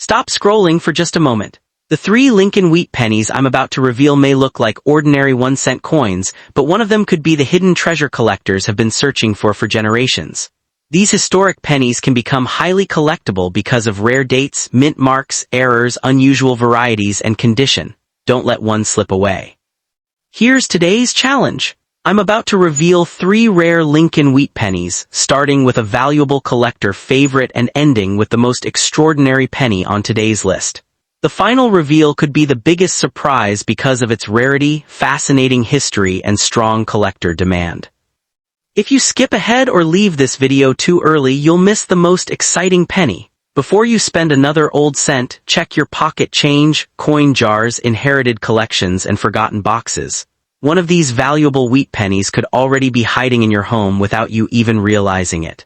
Stop scrolling for just a moment. The three Lincoln Wheat Pennies I'm about to reveal may look like ordinary 1-cent coins, but one of them could be the hidden treasure collectors have been searching for generations. These historic pennies can become highly collectible because of rare dates, mint marks, errors, unusual varieties, and condition. Don't let one slip away. Here's today's challenge. I'm about to reveal 3 rare Lincoln Wheat Pennies, starting with a valuable collector favorite and ending with the most extraordinary penny on today's list. The final reveal could be the biggest surprise because of its rarity, fascinating history, and strong collector demand. If you skip ahead or leave this video too early, you'll miss the most exciting penny. Before you spend another old cent, check your pocket change, coin jars, inherited collections, and forgotten boxes. One of these valuable wheat pennies could already be hiding in your home without you even realizing it.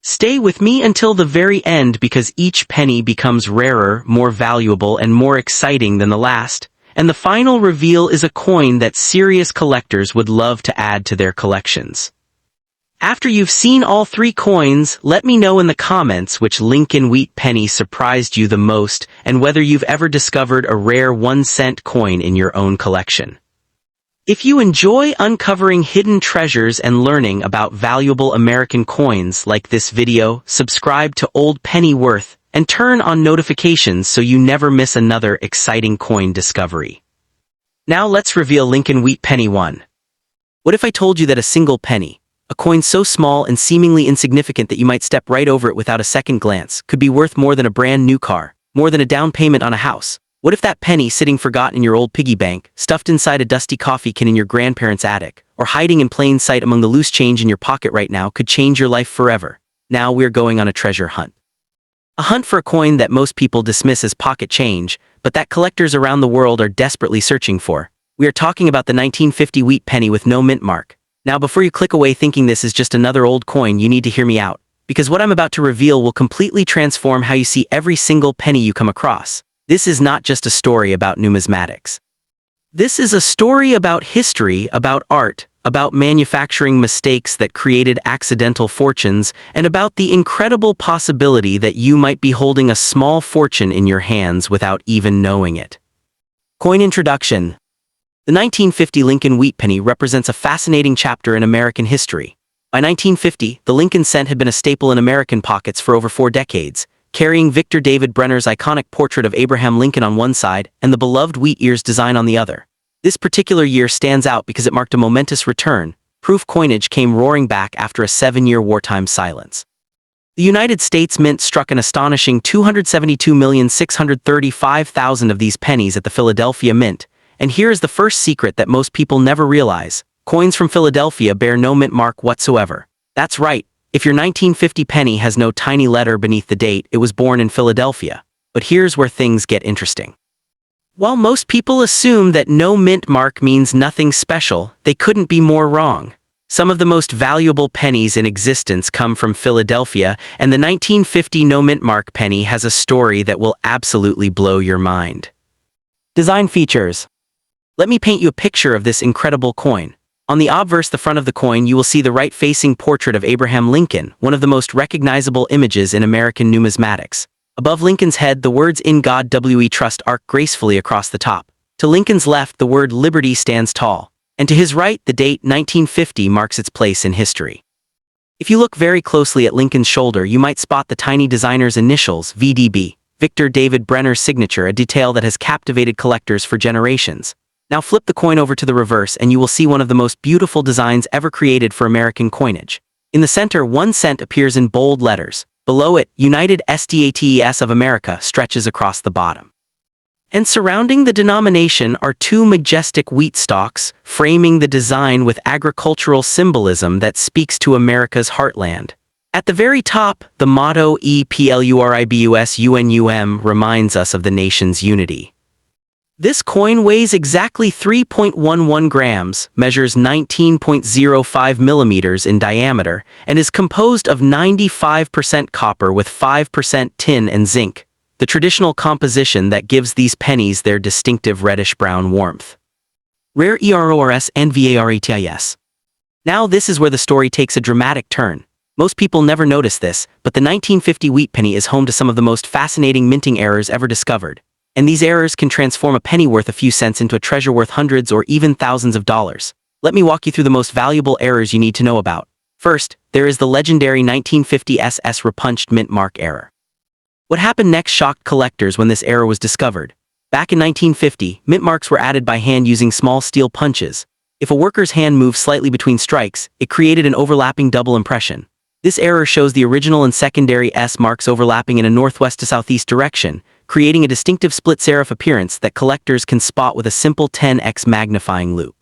Stay with me until the very end because each penny becomes rarer, more valuable, and more exciting than the last, and the final reveal is a coin that serious collectors would love to add to their collections. After you've seen all 3 coins, let me know in the comments which Lincoln Wheat Penny surprised you the most and whether you've ever discovered a rare 1-cent coin in your own collection. If you enjoy uncovering hidden treasures and learning about valuable American coins like this video, subscribe to Old Penny Worth and turn on notifications so you never miss another exciting coin discovery. Now let's reveal Lincoln Wheat Penny 1. What if I told you that a single penny, a coin so small and seemingly insignificant that you might step right over it without a second glance, could be worth more than a brand new car, more than a down payment on a house? What if that penny sitting forgotten in your old piggy bank, stuffed inside a dusty coffee can in your grandparents' attic, or hiding in plain sight among the loose change in your pocket right now could change your life forever? Now we're going on a treasure hunt. A hunt for a coin that most people dismiss as pocket change, but that collectors around the world are desperately searching for. We are talking about the 1950 wheat penny with no mint mark. Now before you click away thinking this is just another old coin, you need to hear me out, because what I'm about to reveal will completely transform how you see every single penny you come across. This is not just a story about numismatics. This is a story about history, about art, about manufacturing mistakes that created accidental fortunes, and about the incredible possibility that you might be holding a small fortune in your hands without even knowing it. Coin introduction. The 1950 Lincoln Wheat Penny represents a fascinating chapter in American history. By 1950, the Lincoln cent had been a staple in American pockets for over 4 decades, carrying Victor David Brenner's iconic portrait of Abraham Lincoln on one side and the beloved wheat ears design on the other. This particular year stands out because it marked a momentous return. Proof coinage came roaring back after a 7-year wartime silence. The United States Mint struck an astonishing 272,635,000 of these pennies at the Philadelphia Mint, and here is the first secret that most people never realize. Coins from Philadelphia bear no mint mark whatsoever. That's right. If your 1950 penny has no tiny letter beneath the date, it was born in Philadelphia. But here's where things get interesting. While most people assume that no mint mark means nothing special, they couldn't be more wrong. Some of the most valuable pennies in existence come from Philadelphia, and the 1950 no mint mark penny has a story that will absolutely blow your mind. Design features. Let me paint you a picture of this incredible coin. On the obverse, the front of the coin, you will see the right-facing portrait of Abraham Lincoln, one of the most recognizable images in American numismatics. Above Lincoln's head, the words "In God We Trust" arc gracefully across the top. To Lincoln's left, the word "Liberty" stands tall. And to his right, the date 1950 marks its place in history. If you look very closely at Lincoln's shoulder, you might spot the tiny designer's initials, VDB, Victor David Brenner's signature, a detail that has captivated collectors for generations. Now flip the coin over to the reverse and you will see one of the most beautiful designs ever created for American coinage. In the center, 1 cent appears in bold letters. Below it, United States of America stretches across the bottom. And surrounding the denomination are 2 majestic wheat stalks, framing the design with agricultural symbolism that speaks to America's heartland. At the very top, the motto EPLURIBUSUNUM reminds us of the nation's unity. This coin weighs exactly 3.11 grams, measures 19.05 millimeters in diameter, and is composed of 95% copper with 5% tin and zinc, the traditional composition that gives these pennies their distinctive reddish-brown warmth. Rare ERORS and VARIETIS. Now this is where the story takes a dramatic turn. Most people never notice this, but the 1950 wheat penny is home to some of the most fascinating minting errors ever discovered. And these errors can transform a penny worth a few cents into a treasure worth hundreds or even thousands of dollars. Let me walk you through the most valuable errors you need to know about. First, there is the legendary 1950 SS repunched mint mark error. What happened next shocked collectors when this error was discovered. Back in 1950, mint marks were added by hand using small steel punches. If a worker's hand moved slightly between strikes, it created an overlapping double impression. This error shows the original and secondary S marks overlapping in a northwest to southeast direction, creating a distinctive split serif appearance that collectors can spot with a simple 10x magnifying loupe.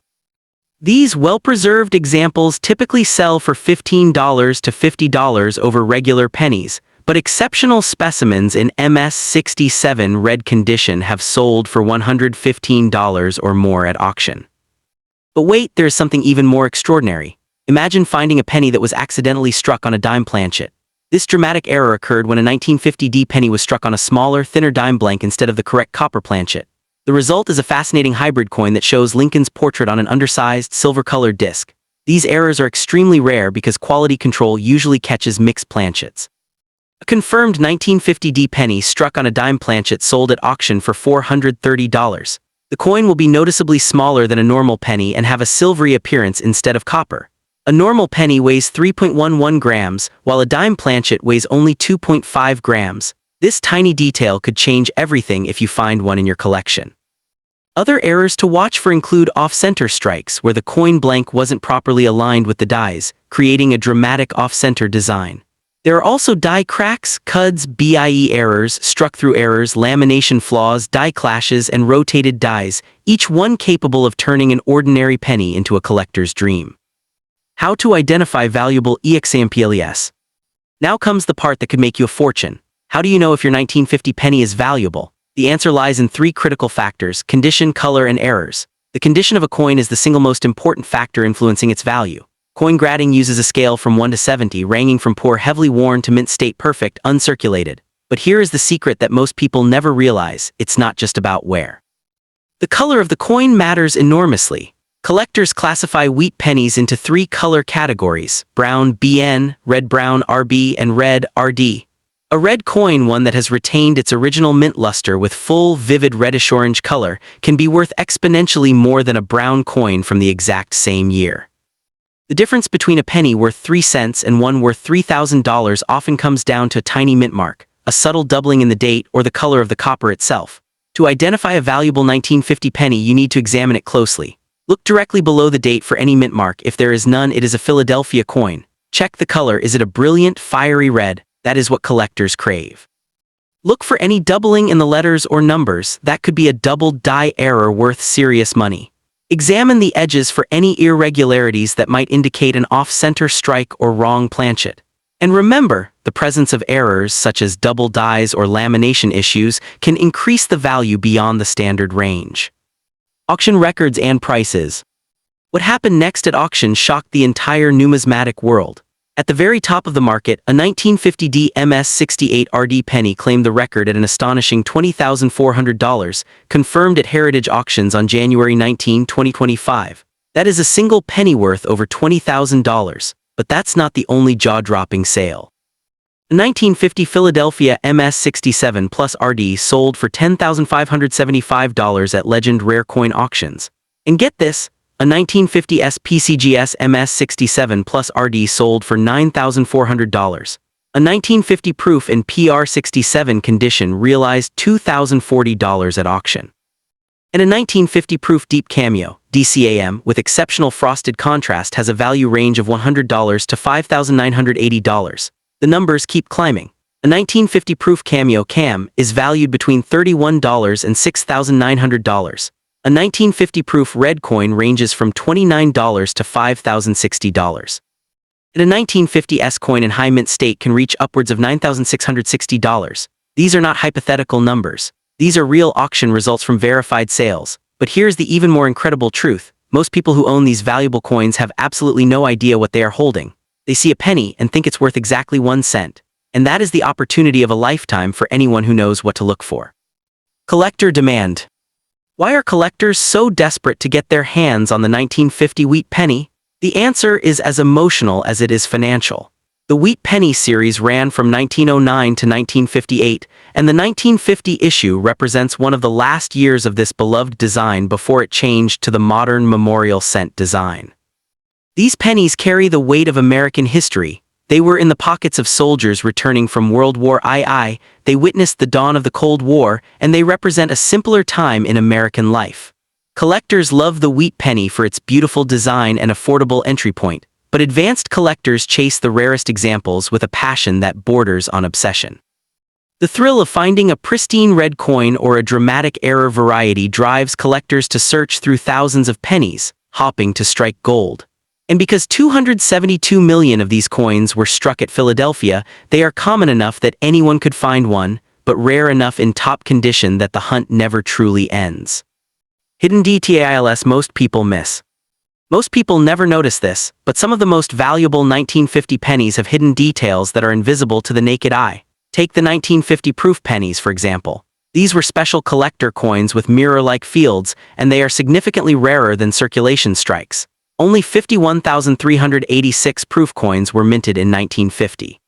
These well-preserved examples typically sell for $15 to $50 over regular pennies, but exceptional specimens in MS67 red condition have sold for $115 or more at auction. But wait, there is something even more extraordinary. Imagine finding a penny that was accidentally struck on a dime planchet. This dramatic error occurred when a 1950 D penny was struck on a smaller, thinner dime blank instead of the correct copper planchet. The result is a fascinating hybrid coin that shows Lincoln's portrait on an undersized, silver-colored disc. These errors are extremely rare because quality control usually catches mixed planchets. A confirmed 1950 D penny struck on a dime planchet sold at auction for $430. The coin will be noticeably smaller than a normal penny and have a silvery appearance instead of copper. A normal penny weighs 3.11 grams, while a dime planchet weighs only 2.5 grams. This tiny detail could change everything if you find one in your collection. Other errors to watch for include off-center strikes, where the coin blank wasn't properly aligned with the dies, creating a dramatic off-center design. There are also die cracks, cuds, BIE errors, struck-through errors, lamination flaws, die clashes, and rotated dies, each one capable of turning an ordinary penny into a collector's dream. How to identify valuable examples. Now comes the part that could make you a fortune. How do you know if your 1950 penny is valuable? The answer lies in three critical factors: condition, color, and errors. The condition of a coin is the single most important factor influencing its value. Coin grading uses a scale from 1 to 70, ranging from poor, heavily worn to mint state perfect, uncirculated. But here is the secret that most people never realize: it's not just about wear. The color of the coin matters enormously. Collectors classify wheat pennies into three color categories: brown BN, red-brown RB, and red RD. A red coin, one that has retained its original mint luster with full, vivid reddish-orange color, can be worth exponentially more than a brown coin from the exact same year. The difference between a penny worth 3 cents and one worth $3,000 often comes down to a tiny mint mark, a subtle doubling in the date, or the color of the copper itself. To identify a valuable 1950 penny, you need to examine it closely. Look directly below the date for any mint mark. If there is none, it is a Philadelphia coin. Check the color. Is it a brilliant, fiery red? That is what collectors crave. Look for any doubling in the letters or numbers. That could be a double die error worth serious money. Examine the edges for any irregularities that might indicate an off-center strike or wrong planchet. And remember, the presence of errors such as double dies or lamination issues can increase the value beyond the standard range. Auction records and prices. What happened next at auction shocked the entire numismatic world. At the very top of the market, a 1950 D MS68 RD penny claimed the record at an astonishing $20,400, confirmed at Heritage Auctions on January 19, 2025. That is a single penny worth over $20,000, but that's not the only jaw-dropping sale. A 1950 Philadelphia MS67 Plus RD sold for $10,575 at Legend Rare Coin Auctions. And get this, a 1950 SPCGS MS67 Plus RD sold for $9,400. A 1950 Proof in PR67 condition realized $2,040 at auction. And a 1950 Proof Deep Cameo, DCAM, with exceptional frosted contrast has a value range of $100 to $5,980. The numbers keep climbing. A 1950 Proof Cameo Cam is valued between $31 and $6,900. A 1950 Proof Red coin ranges from $29 to $5,060. And a 1950 S coin in high mint state can reach upwards of $9,660. These are not hypothetical numbers. These are real auction results from verified sales. But here's the even more incredible truth: most people who own these valuable coins have absolutely no idea what they are holding. They see a penny and think it's worth exactly 1 cent. And that is the opportunity of a lifetime for anyone who knows what to look for. Collector demand. Why are collectors so desperate to get their hands on the 1950 wheat penny? The answer is as emotional as it is financial. The Wheat Penny series ran from 1909 to 1958, and the 1950 issue represents one of the last years of this beloved design before it changed to the modern memorial cent design. These pennies carry the weight of American history. They were in the pockets of soldiers returning from World War II, they witnessed the dawn of the Cold War, and they represent a simpler time in American life. Collectors love the Wheat Penny for its beautiful design and affordable entry point, but advanced collectors chase the rarest examples with a passion that borders on obsession. The thrill of finding a pristine red coin or a dramatic error variety drives collectors to search through thousands of pennies, hoping to strike gold. And because 272 million of these coins were struck at Philadelphia, they are common enough that anyone could find one, but rare enough in top condition that the hunt never truly ends. Hidden details most people miss. Most people never notice this, but some of the most valuable 1950 pennies have hidden details that are invisible to the naked eye. Take the 1950 proof pennies, for example. These were special collector coins with mirror-like fields, and they are significantly rarer than circulation strikes. Only 51,386 proof coins were minted in 1950.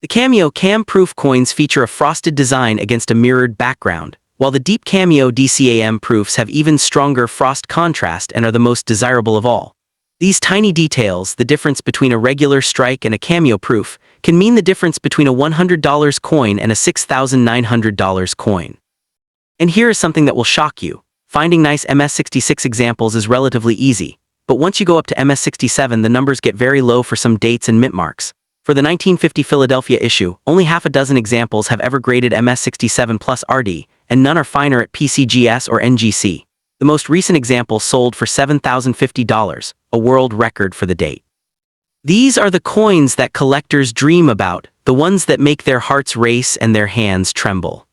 The cameo cam proof coins feature a frosted design against a mirrored background, while the deep cameo DCAM proofs have even stronger frost contrast and are the most desirable of all. These tiny details, the difference between a regular strike and a cameo proof, can mean the difference between a $100 coin and a $6,900 coin. And here is something that will shock you. Finding nice MS66 examples is relatively easy. But once you go up to MS67, the numbers get very low for some dates and mint marks. For the 1950 Philadelphia issue, only half a dozen examples have ever graded MS67 plus RD, and none are finer at PCGS or NGC. The most recent example sold for $7,050, a world record for the date. These are the coins that collectors dream about, the ones that make their hearts race and their hands tremble.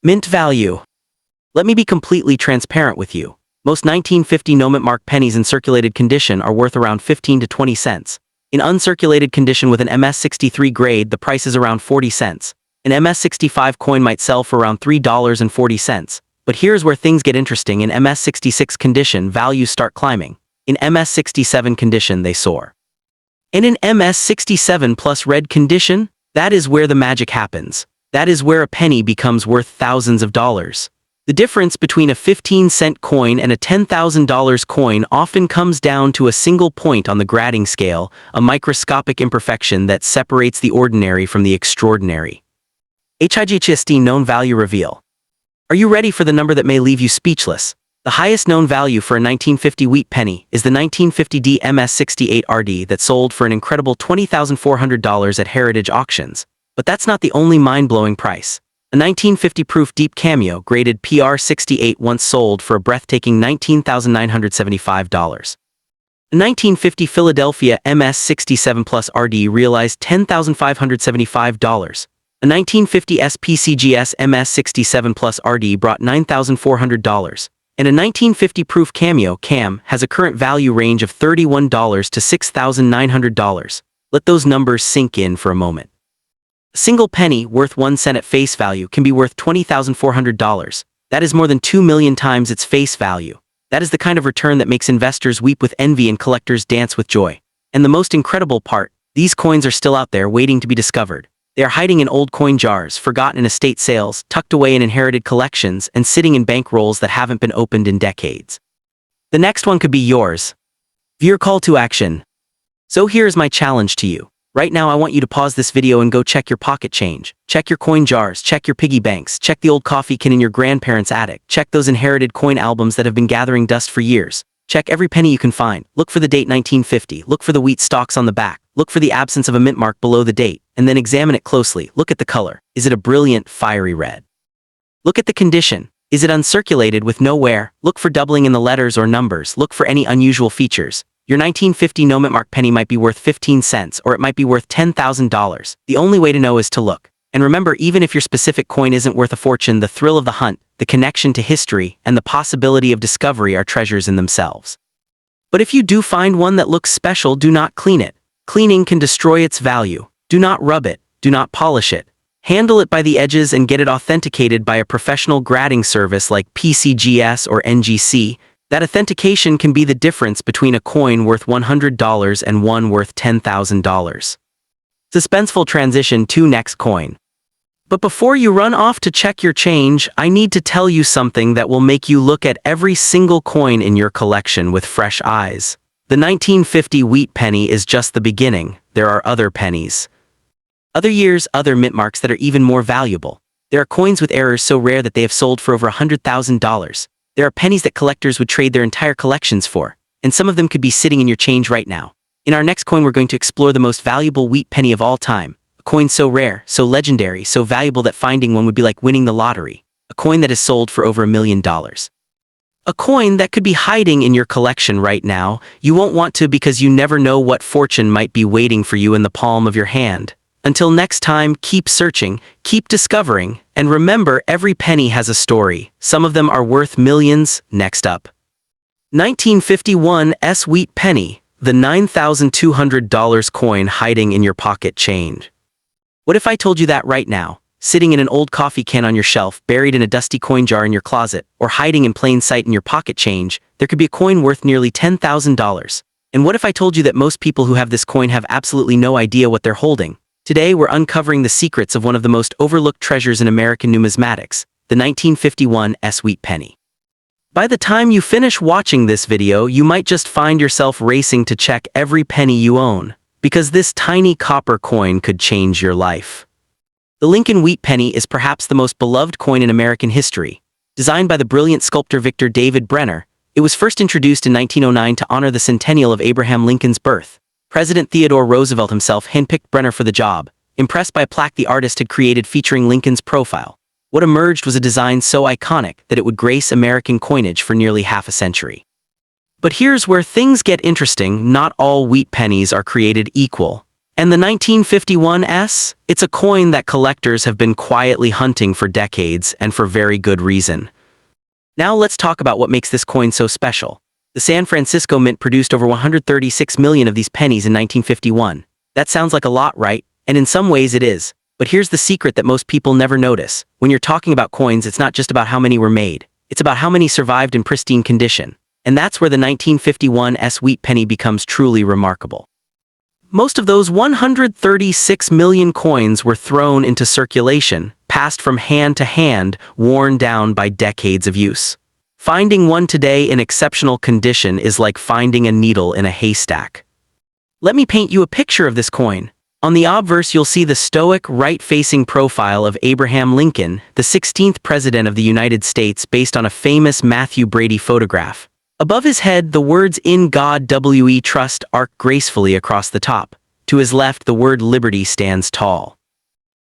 Mint value. Let me be completely transparent with you. Most 1950 no-mint mark pennies in circulated condition are worth around 15 to 20 cents. In uncirculated condition with an MS63 grade, the price is around 40 cents. An MS65 coin might sell for around $3.40. But here's where things get interesting. In MS66 condition, values start climbing. In MS67 condition, they soar. And in MS67 plus red condition, that is where the magic happens. That is where a penny becomes worth thousands of dollars. The difference between a 15-cent coin and a $10,000 coin often comes down to a single point on the grading scale, a microscopic imperfection that separates the ordinary from the extraordinary. HIGHST known value reveal. Are you ready for the number that may leave you speechless? The highest known value for a 1950 wheat penny is the 1950 MS68 RD that sold for an incredible $20,400 at Heritage Auctions. But that's not the only mind-blowing price. A 1950 proof deep cameo graded PR68 once sold for a breathtaking $19,975. A 1950 Philadelphia MS67 plus RD realized $10,575. A 1950 SPCGS MS67 plus RD brought $9,400. And a 1950 proof cameo cam has a current value range of $31 to $6,900. Let those numbers sink in for a moment. A single penny worth 1 cent at face value can be worth $20,400. That is more than 2 million times its face value. That is the kind of return that makes investors weep with envy and collectors dance with joy. And the most incredible part, these coins are still out there waiting to be discovered. They are hiding in old coin jars, forgotten in estate sales, tucked away in inherited collections, and sitting in bankrolls that haven't been opened in decades. The next one could be yours. Viewer call to action. So here's my challenge to you. Right now I want you to pause this video and go check your pocket change. Check your coin jars, check your piggy banks, check the old coffee can in your grandparents' attic, check those inherited coin albums that have been gathering dust for years. Check every penny you can find. Look for the date 1950, look for the wheat stalks on the back, look for the absence of a mint mark below the date, and then examine it closely. Look at the color. Is it a brilliant, fiery red? Look at the condition. Is it uncirculated with no wear? Look for doubling in the letters or numbers. Look for any unusual features. Your 1950 no-mint mark penny might be worth 15 cents, or it might be worth $10,000. The only way to know is to look. And remember, even if your specific coin isn't worth a fortune, the thrill of the hunt, the connection to history, and the possibility of discovery are treasures in themselves. But if you do find one that looks special, do not clean it. Cleaning can destroy its value. Do not rub it. Do not polish it. Handle it by the edges and get it authenticated by a professional grading service like PCGS or NGC. That authentication can be the difference between a coin worth $100 and one worth $10,000. Suspenseful transition to next coin. But before you run off to check your change, I need to tell you something that will make you look at every single coin in your collection with fresh eyes. The 1950 wheat penny is just the beginning. There are other pennies. Other years, other mint marks that are even more valuable. There are coins with errors so rare that they have sold for over $100,000. There are pennies that collectors would trade their entire collections for, and some of them could be sitting in your change right now. In our next coin, we're going to explore the most valuable wheat penny of all time. A coin so rare, so legendary, so valuable that finding one would be like winning the lottery. A coin that is sold for over $1 million. A coin that could be hiding in your collection right now. You won't want to because you never know what fortune might be waiting for you in the palm of your hand. Until next time, keep searching, keep discovering, and remember, every penny has a story. Some of them are worth millions. Next up. 1951 wheat penny, the $9,200 coin hiding in your pocket change. What if I told you that right now, sitting in an old coffee can on your shelf, buried in a dusty coin jar in your closet, or hiding in plain sight in your pocket change, there could be a coin worth nearly $10,000. And what if I told you that most people who have this coin have absolutely no idea what they're holding? Today, we're uncovering the secrets of one of the most overlooked treasures in American numismatics, the 1951 wheat penny. By the time you finish watching this video, you might just find yourself racing to check every penny you own, because this tiny copper coin could change your life. The Lincoln Wheat Penny is perhaps the most beloved coin in American history. Designed by the brilliant sculptor Victor David Brenner, it was first introduced in 1909 to honor the centennial of Abraham Lincoln's birth. President Theodore Roosevelt himself handpicked Brenner for the job, impressed by a plaque the artist had created featuring Lincoln's profile. What emerged was a design so iconic that it would grace American coinage for nearly half a century. But here's where things get interesting. Not all wheat pennies are created equal. And the 1951 it's a coin that collectors have been quietly hunting for decades, and for very good reason. Now let's talk about what makes this coin so special. The San Francisco Mint produced over 136 million of these pennies in 1951. That sounds like a lot, right? And in some ways it is. But here's the secret that most people never notice. When you're talking about coins, it's not just about how many were made. It's about how many survived in pristine condition. And that's where the 1951 wheat penny becomes truly remarkable. Most of those 136 million coins were thrown into circulation, passed from hand to hand, worn down by decades of use. Finding one today in exceptional condition is like finding a needle in a haystack. Let me paint you a picture of this coin. On the obverse, you'll see the stoic, right-facing profile of Abraham Lincoln, the 16th President of the United States, based on a famous Matthew Brady photograph. Above his head, the words "In God We Trust" arc gracefully across the top. To his left, the word "Liberty" stands tall.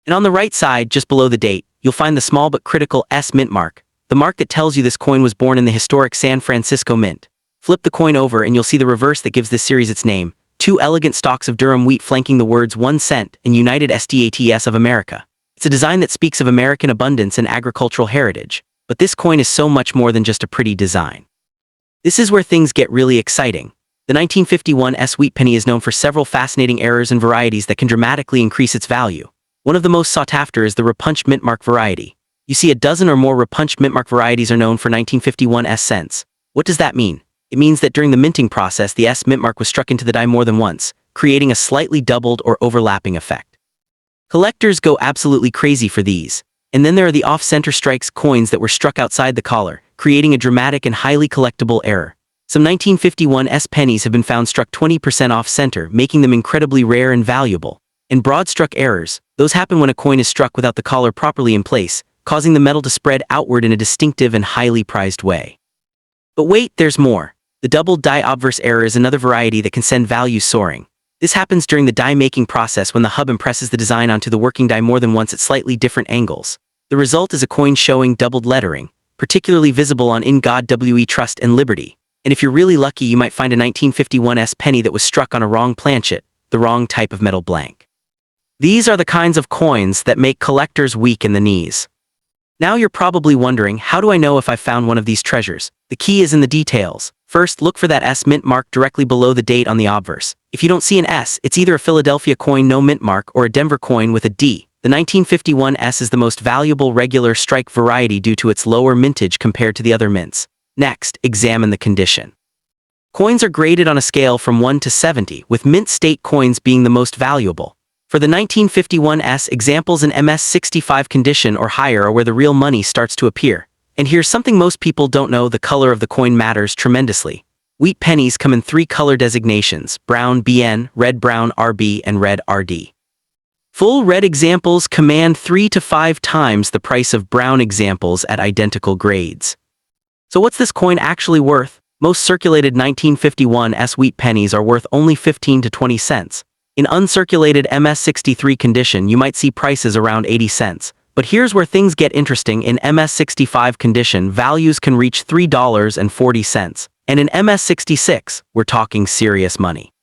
And on the right side, just below the date, you'll find the small but critical S mint mark, the mark that tells you this coin was born in the historic San Francisco Mint. Flip the coin over and you'll see the reverse that gives this series its name, two elegant stalks of Durham wheat flanking the words 1 cent and United States of America. It's a design that speaks of American abundance and agricultural heritage, but this coin is so much more than just a pretty design. This is where things get really exciting. The 1951 wheat penny is known for several fascinating errors and varieties that can dramatically increase its value. One of the most sought after is the repunched mint mark variety. You see, a dozen or more repunched mint mark varieties are known for 1951 cents. What does that mean? It means that during the minting process, the mint mark was struck into the die more than once, creating a slightly doubled or overlapping effect. Collectors go absolutely crazy for these. And then there are the off-center strikes coins that were struck outside the collar, creating a dramatic and highly collectible error. Some 1951 pennies have been found struck 20% off-center, making them incredibly rare and valuable. And broad-struck errors, those happen when a coin is struck without the collar properly in place, causing the metal to spread outward in a distinctive and highly prized way. But wait, there's more. The doubled die obverse error is another variety that can send values soaring. This happens during the die-making process when the hub impresses the design onto the working die more than once at slightly different angles. The result is a coin showing doubled lettering, particularly visible on "In God We Trust" and "Liberty." And if you're really lucky, you might find a 1951 penny that was struck on a wrong planchet, the wrong type of metal blank. These are the kinds of coins that make collectors weak in the knees. Now you're probably wondering, how do I know if I've found one of these treasures? The key is in the details. First, look for that mint mark directly below the date on the obverse. If you don't see an S, it's either a Philadelphia coin no mint mark or a Denver coin with a D. The 1951 is the most valuable regular strike variety due to its lower mintage compared to the other mints. Next, examine the condition. Coins are graded on a scale from 1 to 70, with mint state coins being the most valuable. For the 1951s, examples in MS-65 condition or higher are where the real money starts to appear. And here's something most people don't know: the color of the coin matters tremendously. Wheat pennies come in 3 color designations: brown BN, red brown RB, and red RD. Full red examples command 3 to 5 times the price of brown examples at identical grades. So what's this coin actually worth? Most circulated 1951s wheat pennies are worth only 15 to 20 cents. In uncirculated MS-63 condition, you might see prices around 80 cents. But here's where things get interesting. In MS-65 condition, values can reach $3.40. And in MS-66, we're talking serious money.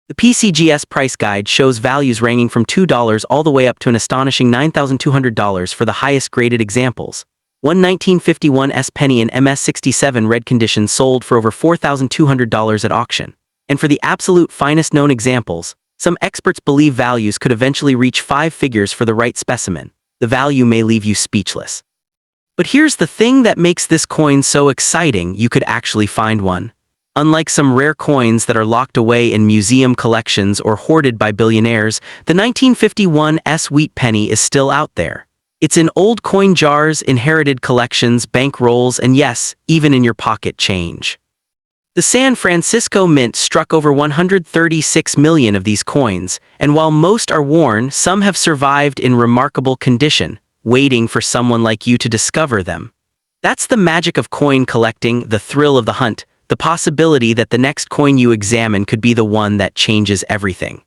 The PCGS price guide shows values ranging from $2 all the way up to an astonishing $9,200 for the highest graded examples. One 1951s penny in MS-67 red condition sold for over $4,200 at auction. And for the absolute finest known examples, some experts believe values could eventually reach 5 figures for the right specimen. The value may leave you speechless. But here's the thing that makes this coin so exciting: you could actually find one. Unlike some rare coins that are locked away in museum collections or hoarded by billionaires, the 1951s wheat penny is still out there. It's in old coin jars, inherited collections, bank rolls, and yes, even in your pocket change. The San Francisco Mint struck over 136 million of these coins, and while most are worn, some have survived in remarkable condition, waiting for someone like you to discover them. That's the magic of coin collecting, the thrill of the hunt, the possibility that the next coin you examine could be the one that changes everything.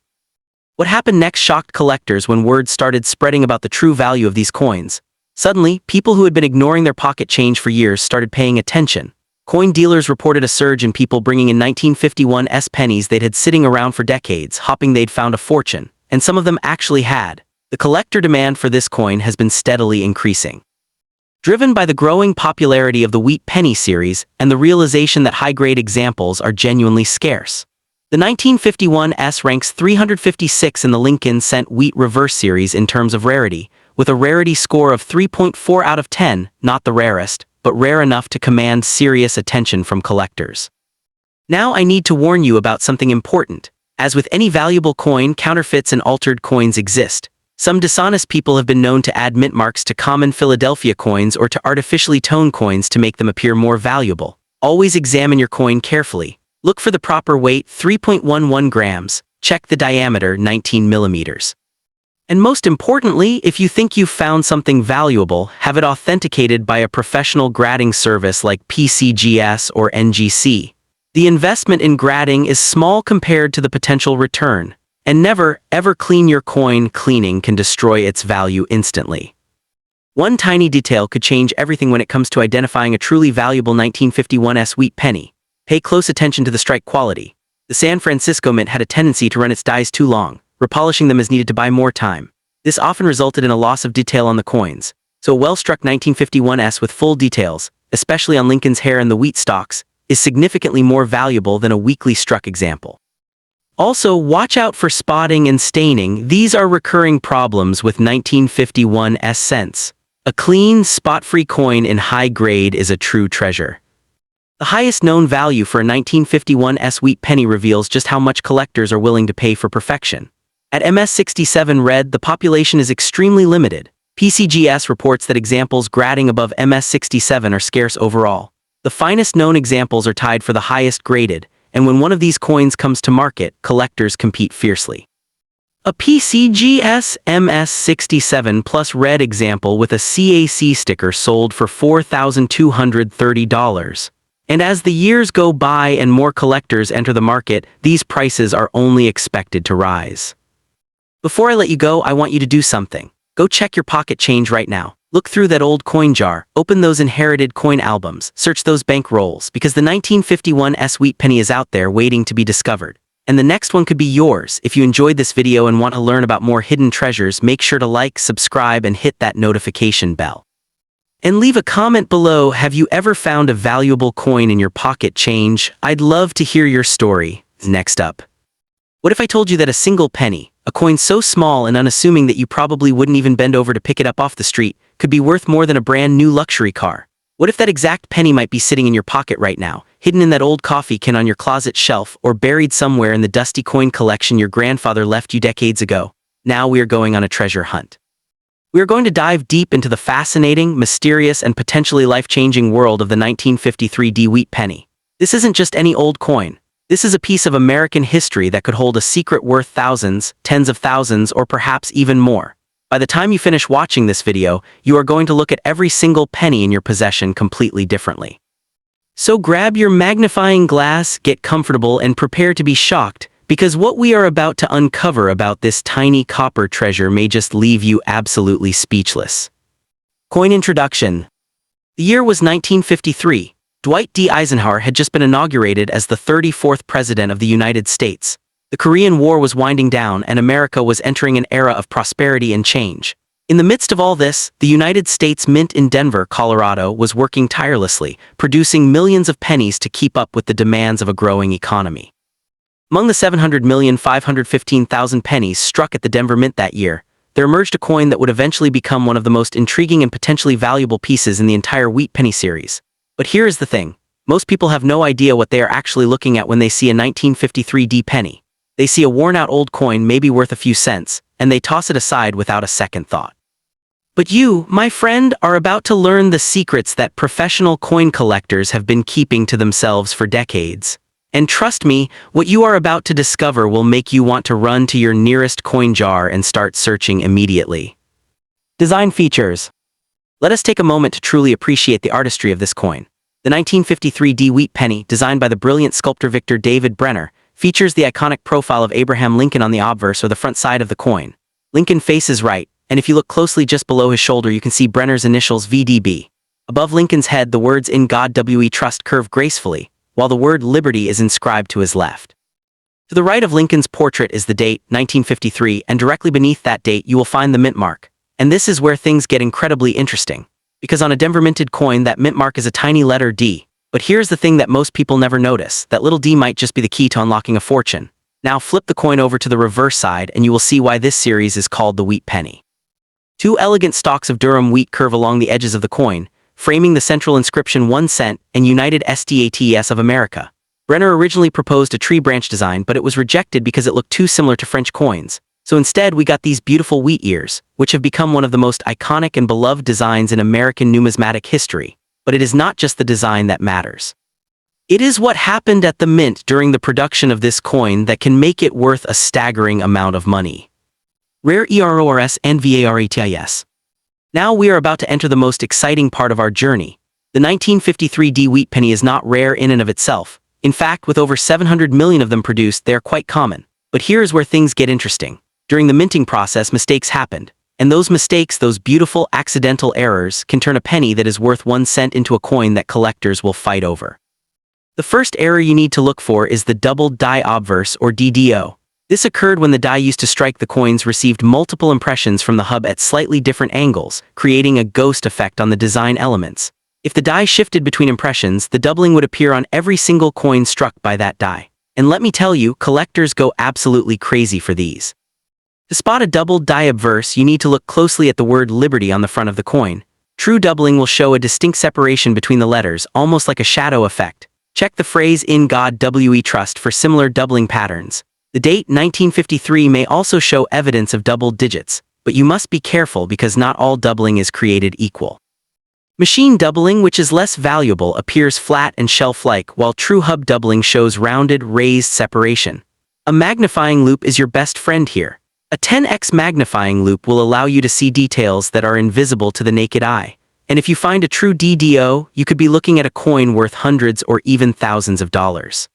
What happened next shocked collectors when word started spreading about the true value of these coins. Suddenly, people who had been ignoring their pocket change for years started paying attention. Coin dealers reported a surge in people bringing in 1951s pennies they'd had sitting around for decades, hoping they'd found a fortune, and some of them actually had. The collector demand for this coin has been steadily increasing. Driven by the growing popularity of the Wheat Penny series and the realization that high-grade examples are genuinely scarce. The 1951s ranks 356 in the Lincoln Wheat Reverse series in terms of rarity, with a rarity score of 3.4 out of 10, not the rarest, but rare enough to command serious attention from collectors. Now I need to warn you about something important. As with any valuable coin, counterfeits and altered coins exist. Some dishonest people have been known to add mint marks to common Philadelphia coins or to artificially tone coins to make them appear more valuable. Always examine your coin carefully. Look for the proper weight, 3.11 grams. Check the diameter, 19 millimeters. And most importantly, if you think you've found something valuable, have it authenticated by a professional grading service like PCGS or NGC. The investment in grading is small compared to the potential return. And never, ever clean your coin. Cleaning can destroy its value instantly. One tiny detail could change everything when it comes to identifying a truly valuable 1951s wheat penny. Pay close attention to the strike quality. The San Francisco Mint had a tendency to run its dies too long. Repolishing them is needed to buy more time. This often resulted in a loss of detail on the coins. So a well-struck 1951s with full details, especially on Lincoln's hair and the wheat stalks, is significantly more valuable than a weakly struck example. Also, watch out for spotting and staining. These are recurring problems with 1951s cents. A clean, spot-free coin in high grade is a true treasure. The highest known value for a 1951s wheat penny reveals just how much collectors are willing to pay for perfection. At MS-67 red, the population is extremely limited. PCGS reports that examples grading above MS-67 are scarce overall. The finest known examples are tied for the highest graded, and when one of these coins comes to market, collectors compete fiercely. A PCGS MS-67 plus red example with a CAC sticker sold for $4,230. And as the years go by and more collectors enter the market, these prices are only expected to rise. Before I let you go, I want you to do something. Go check your pocket change right now. Look through that old coin jar, open those inherited coin albums, search those bank rolls, because the 1951s wheat penny is out there waiting to be discovered. And the next one could be yours. If you enjoyed this video and want to learn about more hidden treasures, make sure to like, subscribe, and hit that notification bell. And leave a comment below. Have you ever found a valuable coin in your pocket change? I'd love to hear your story. Next up. What if I told you that a single penny, a coin so small and unassuming that you probably wouldn't even bend over to pick it up off the street, could be worth more than a brand new luxury car? What if that exact penny might be sitting in your pocket right now, hidden in that old coffee can on your closet shelf, or buried somewhere in the dusty coin collection your grandfather left you decades ago? Now we are going on a treasure hunt. We are going to dive deep into the fascinating, mysterious, and potentially life-changing world of the 1953 D wheat penny. This isn't just any old coin. This is a piece of American history that could hold a secret worth thousands, tens of thousands, or perhaps even more. By the time you finish watching this video, you are going to look at every single penny in your possession completely differently. So grab your magnifying glass, get comfortable, and prepare to be shocked, because what we are about to uncover about this tiny copper treasure may just leave you absolutely speechless. Coin introduction. The year was 1953. Dwight D. Eisenhower had just been inaugurated as the 34th President of the United States. The Korean War was winding down and America was entering an era of prosperity and change. In the midst of all this, the United States Mint in Denver, Colorado was working tirelessly, producing millions of pennies to keep up with the demands of a growing economy. Among the 700,515,000 pennies struck at the Denver Mint that year, there emerged a coin that would eventually become one of the most intriguing and potentially valuable pieces in the entire wheat penny series. But here is the thing. Most people have no idea what they are actually looking at when they see a 1953 D penny. They see a worn-out old coin maybe worth a few cents, and they toss it aside without a second thought. But you, my friend, are about to learn the secrets that professional coin collectors have been keeping to themselves for decades. And trust me, what you are about to discover will make you want to run to your nearest coin jar and start searching immediately. Design features. Let us take a moment to truly appreciate the artistry of this coin. The 1953 D wheat penny, designed by the brilliant sculptor Victor David Brenner, features the iconic profile of Abraham Lincoln on the obverse or the front side of the coin. Lincoln faces right, and if you look closely just below his shoulder you can see Brenner's initials VDB. Above Lincoln's head the words "In God We Trust" curve gracefully, while the word "Liberty" is inscribed to his left. To the right of Lincoln's portrait is the date, 1953, and directly beneath that date you will find the mint mark. And this is where things get incredibly interesting. Because on a Denver minted coin that mint mark is a tiny letter D. But here's the thing that most people never notice, that little D might just be the key to unlocking a fortune. Now flip the coin over to the reverse side and you will see why this series is called the wheat penny. Two elegant stalks of Durham wheat curve along the edges of the coin, framing the central inscription 1 cent and United States of America. Brenner originally proposed a tree branch design, but it was rejected because it looked too similar to French coins. So instead we got these beautiful wheat ears, which have become one of the most iconic and beloved designs in American numismatic history. But it is not just the design that matters. It is what happened at the mint during the production of this coin that can make it worth a staggering amount of money. Rare ERORS and VARETIS. Now we are about to enter the most exciting part of our journey. The 1953 D wheat penny is not rare in and of itself. In fact, with over 700 million of them produced, they are quite common. But here is where things get interesting. During the minting process, mistakes happened. And those mistakes, those beautiful accidental errors, can turn a penny that is worth 1 cent into a coin that collectors will fight over. The first error you need to look for is the doubled die obverse or DDO. This occurred when the die used to strike the coins received multiple impressions from the hub at slightly different angles, creating a ghost effect on the design elements. If the die shifted between impressions, the doubling would appear on every single coin struck by that die. And let me tell you, collectors go absolutely crazy for these. To spot a doubled die obverse, you need to look closely at the word Liberty on the front of the coin. True doubling will show a distinct separation between the letters, almost like a shadow effect. Check the phrase "In God We Trust" for similar doubling patterns. The date 1953 may also show evidence of doubled digits, but you must be careful because not all doubling is created equal. Machine doubling, which is less valuable, appears flat and shelf-like, while true hub doubling shows rounded, raised separation. A magnifying loupe is your best friend here. A 10x magnifying loupe will allow you to see details that are invisible to the naked eye. And if you find a true DDO, you could be looking at a coin worth hundreds or even thousands of dollars.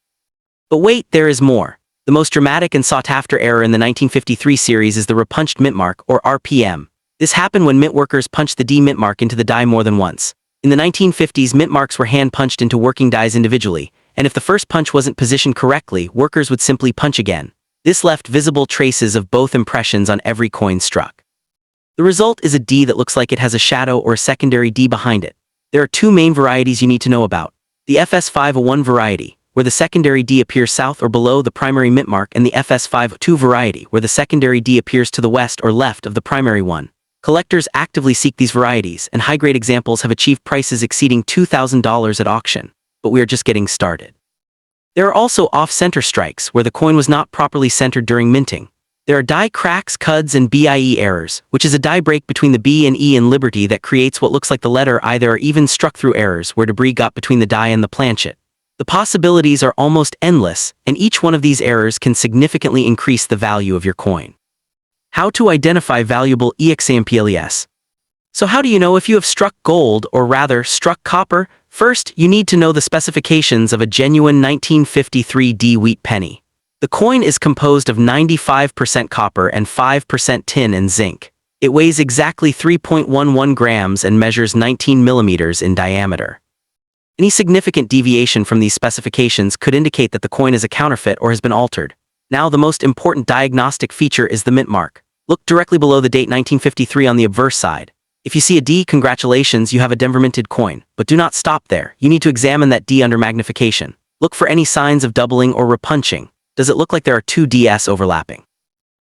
But wait, there is more. The most dramatic and sought-after error in the 1953 series is the repunched mint mark, or RPM. This happened when mint workers punched the D mint mark into the die more than once. In the 1950s, mint marks were hand-punched into working dies individually, and if the first punch wasn't positioned correctly, workers would simply punch again. This left visible traces of both impressions on every coin struck. The result is a D that looks like it has a shadow or a secondary D behind it. There are two main varieties you need to know about. The FS501 variety, where the secondary D appears south or below the primary mint mark, and the FS502 variety, where the secondary D appears to the west or left of the primary one. Collectors actively seek these varieties, and high-grade examples have achieved prices exceeding $2,000 at auction. But we are just getting started. There are also off-center strikes, where the coin was not properly centered during minting. There are die cracks, cuds, and BIE errors, which is a die break between the B and E in Liberty that creates what looks like the letter I. There are even struck-through errors where debris got between the die and the planchet. The possibilities are almost endless, and each one of these errors can significantly increase the value of your coin. How to identify valuable EXAMPLES. So how do you know if you have struck gold, or rather, struck copper? First, you need to know the specifications of a genuine 1953 D wheat penny. The coin is composed of 95% copper and 5% tin and zinc. It weighs exactly 3.11 grams and measures 19 millimeters in diameter. Any significant deviation from these specifications could indicate that the coin is a counterfeit or has been altered. Now, the most important diagnostic feature is the mint mark. Look directly below the date 1953 on the obverse side. If you see a D, congratulations, you have a Denver minted coin. But do not stop there. You need to examine that D under magnification. Look for any signs of doubling or repunching. Does it look like there are two DS overlapping?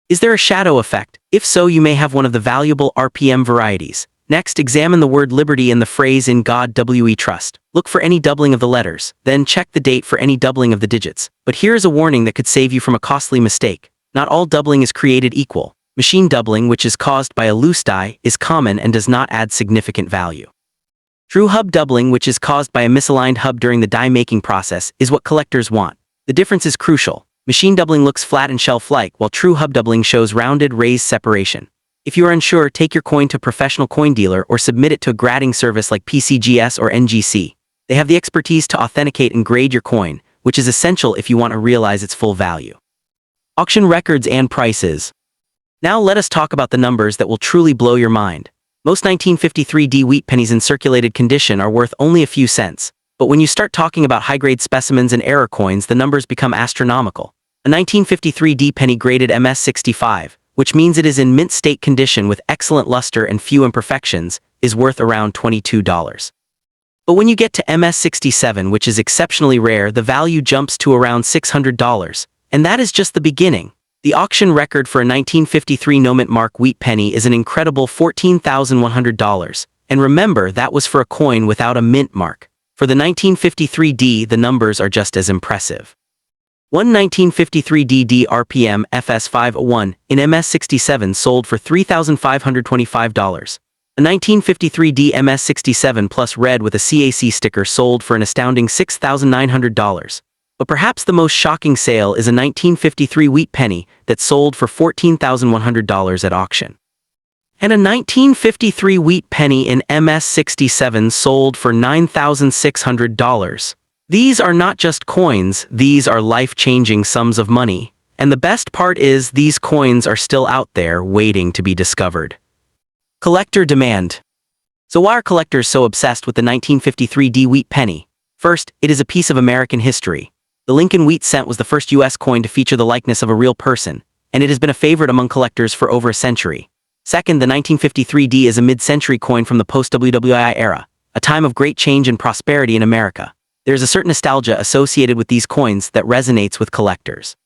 Is there a shadow effect? If so, you may have one of the valuable RPM varieties. Next, examine the word liberty in the phrase "In God We Trust." Look for any doubling of the letters, then check the date for any doubling of the digits. But here is a warning that could save you from a costly mistake. Not all doubling is created equal. Machine doubling, which is caused by a loose die, is common and does not add significant value. True hub doubling, which is caused by a misaligned hub during the die-making process, is what collectors want. The difference is crucial. Machine doubling looks flat and shelf-like, while true hub doubling shows rounded, raised separation. If you are unsure, take your coin to a professional coin dealer or submit it to a grading service like PCGS or NGC. They have the expertise to authenticate and grade your coin, which is essential if you want to realize its full value. Auction records and prices. Now let us talk about the numbers that will truly blow your mind. Most 1953 D wheat pennies in circulated condition are worth only a few cents. But when you start talking about high-grade specimens and error coins, the numbers become astronomical. A 1953 D penny graded MS65, which means it is in mint state condition with excellent luster and few imperfections, is worth around $22. But when you get to MS67, which is exceptionally rare, the value jumps to around $600. And that is just the beginning. The auction record for a 1953 no-mint mark wheat penny is an incredible $14,100. And remember, that was for a coin without a mint mark. For the 1953 D, the numbers are just as impressive. One 1953 DD RPM FS501 in MS67 sold for $3,525. A 1953 D MS67 Plus Red with a CAC sticker sold for an astounding $6,900. But perhaps the most shocking sale is a 1953 wheat penny that sold for $14,100 at auction. And a 1953 wheat penny in MS67 sold for $9,600. These are not just coins, these are life-changing sums of money. And the best part is, these coins are still out there waiting to be discovered. Collector demand. So why are collectors so obsessed with the 1953 D wheat penny? First, it is a piece of American history. The Lincoln Wheat cent was the first U.S. coin to feature the likeness of a real person, and it has been a favorite among collectors for over a century. Second, the 1953 D is a mid-century coin from the post-WWII era, a time of great change and prosperity in America. There is a certain nostalgia associated with these coins that resonates with collectors.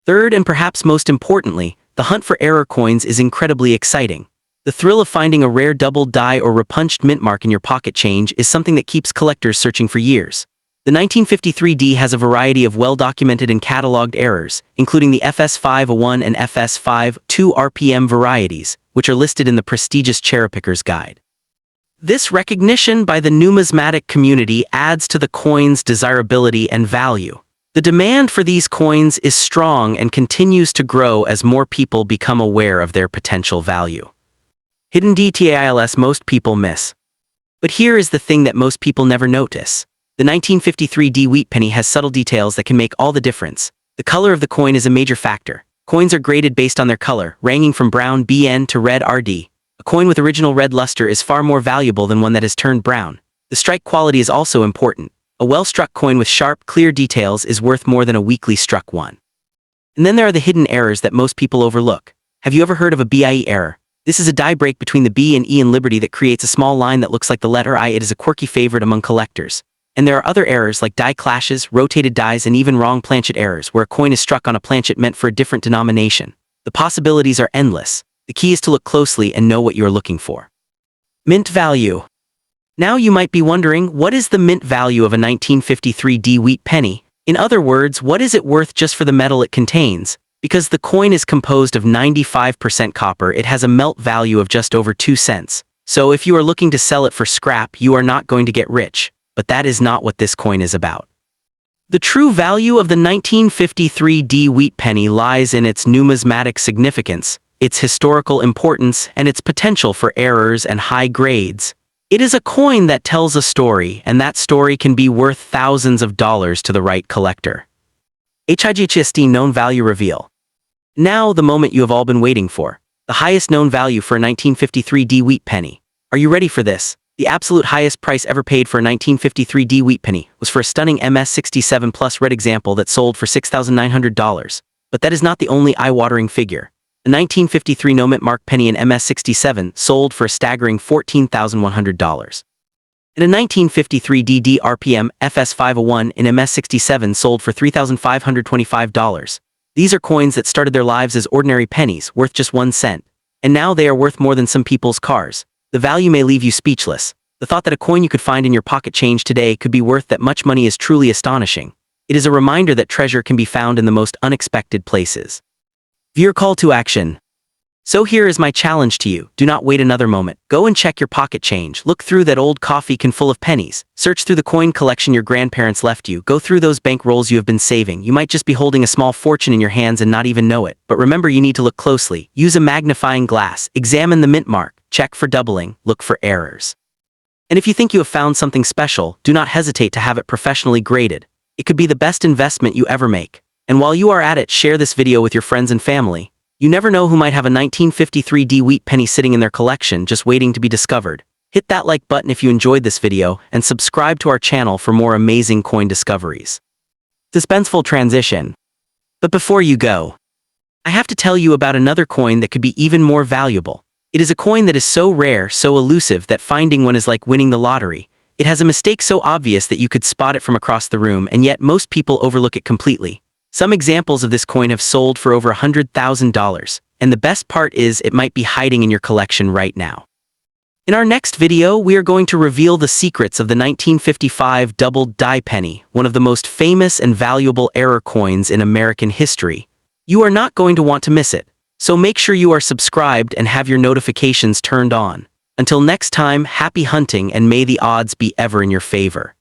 Third, and perhaps most importantly, the hunt for error coins is incredibly exciting. The thrill of finding a rare double die or repunched mint mark in your pocket change is something that keeps collectors searching for years. The 1953 D has a variety of well-documented and cataloged errors, including the FS501 and FS52 RPM varieties, which are listed in the prestigious Cherry Picker's Guide. This recognition by the numismatic community adds to the coin's desirability and value. The demand for these coins is strong and continues to grow as more people become aware of their potential value. Hidden details most people miss. But here is the thing that most people never notice. The 1953 D wheat penny has subtle details that can make all the difference. The color of the coin is a major factor. Coins are graded based on their color, ranging from brown BN to red RD. A coin with original red luster is far more valuable than one that has turned brown. The strike quality is also important. A well-struck coin with sharp, clear details is worth more than a weakly struck one. And then there are the hidden errors that most people overlook. Have you ever heard of a BIE error? This is a die break between the B and E in Liberty that creates a small line that looks like the letter I. It is a quirky favorite among collectors. And there are other errors like die clashes, rotated dies, and even wrong planchet errors where a coin is struck on a planchet meant for a different denomination. The possibilities are endless. The key is to look closely and know what you are looking for. Mint value. Now you might be wondering, what is the mint value of a 1953 D wheat penny? In other words, what is it worth just for the metal it contains? Because the coin is composed of 95% copper, it has a melt value of just over 2 cents. So if you are looking to sell it for scrap, you are not going to get rich. But that is not what this coin is about. The true value of the 1953 wheat penny lies in its numismatic significance, its historical importance, and its potential for errors and high grades. It is a coin that tells a story, and that story can be worth thousands of dollars to the right collector. HIGHST known value reveal. Now the moment you have all been waiting for. The highest known value for a 1953 wheat penny. Are you ready for this? The absolute highest price ever paid for a 1953 wheat penny was for a stunning MS67 Plus red example that sold for $6,900. But that is not the only eye-watering figure. The 1953 no mint mark penny in MS67 sold for a staggering $14,100. And a 1953 DD RPM FS501 in MS67 sold for $3,525. These are coins that started their lives as ordinary pennies, worth just 1 cent. And now they are worth more than some people's cars. The value may leave you speechless. The thought that a coin you could find in your pocket change today could be worth that much money is truly astonishing. It is a reminder that treasure can be found in the most unexpected places. Viewer call to action. So here is my challenge to you. Do not wait another moment. Go and check your pocket change. Look through that old coffee can full of pennies. Search through the coin collection your grandparents left you. Go through those bank rolls you have been saving. You might just be holding a small fortune in your hands and not even know it. But remember, you need to look closely. Use a magnifying glass. Examine the mint mark. Check for doubling. Look for errors. And if you think you have found something special, do not hesitate to have it professionally graded. It could be the best investment you ever make. And while you are at it, share this video with your friends and family. You never know who might have a 1953 wheat penny sitting in their collection just waiting to be discovered. Hit that like button if you enjoyed this video, and subscribe to our channel for more amazing coin discoveries. Suspenseful transition. But before you go, I have to tell you about another coin that could be even more valuable. It is a coin that is so rare, so elusive that finding one is like winning the lottery. It has a mistake so obvious that you could spot it from across the room, and yet most people overlook it completely. Some examples of this coin have sold for over $100,000, and the best part is it might be hiding in your collection right now. In our next video, we are going to reveal the secrets of the 1955 doubled die penny, one of the most famous and valuable error coins in American history. You are not going to want to miss it, so make sure you are subscribed and have your notifications turned on. Until next time, happy hunting and may the odds be ever in your favor.